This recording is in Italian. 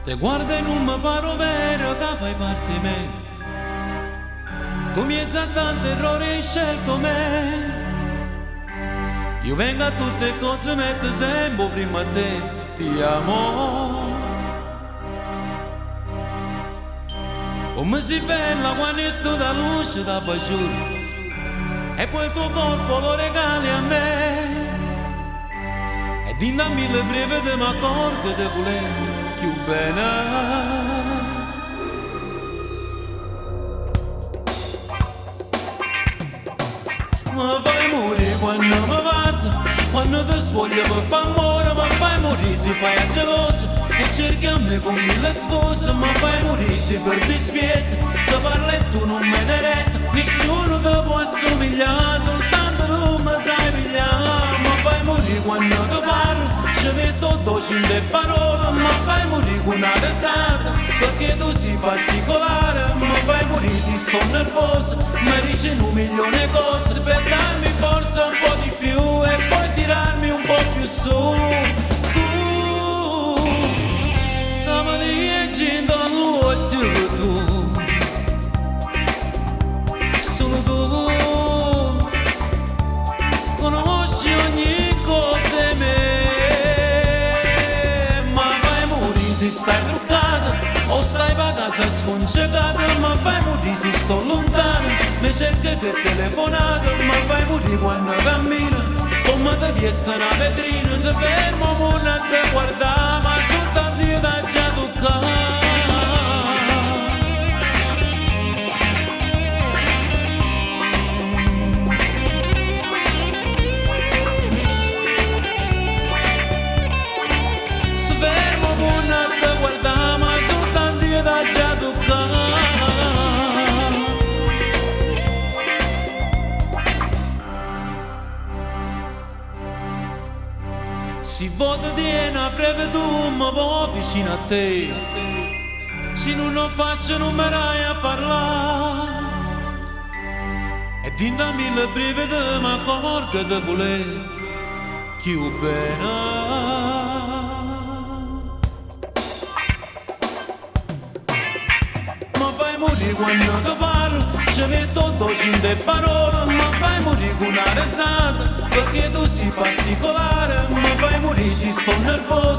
Te guardo e non mi paro vero che fai parte di me. Tu mi hai tanti errori e hai scelto me. Io vengo a tutte cose, metto sempre prima a te. Ti amo. Come si bella quando sto da luce da baciore e poi il tuo corpo lo regali a me. E dinda mille breve de ma corpo te volevo più bene. Ma fai morire quando mi passa, quando ti svoglio per far amore, ma fai morire se fai a geloso e cerchi a me con mille scuse, ma fai morire se per dispietto, ti parla e tu non mi dai retta, nessuno ti può assomigliare, soltanto tu mi sai pigliare, ma fai morire quando ti parlo, ci metto docine parole, ma fai morire con una risata, perché tu sei particolare, ma fai morire se sto nervoso, mi dici un milione di cose, per darmi forza un po' di più e poi tirarmi un po' più su. Tu, la mania ci danno tu, solo tu, conosci ogni cosa di me, ma fai morire se stai truccata, o stai a casa sconcertata, ma fai morire se sto lontano, mi cerchi che telefonata, ma fai morire quando cammino, come te viesta una vetrina, non ci fermo non a te guardare, ma soltanto io da già toccare. Si fermo non a te guardare, ma soltanto io da già toccare. Si vota di una breve tu mi vuoi vicino a te, se non lo faccio non mi rai a parlare, e dinda mille breve te ma accorgo di voler più bene. Ma fai morire quando ti parlo, ci metto docine parole, ma fai morire con una risata, perché tu sei particolare, ma fai morire se sto nervoso.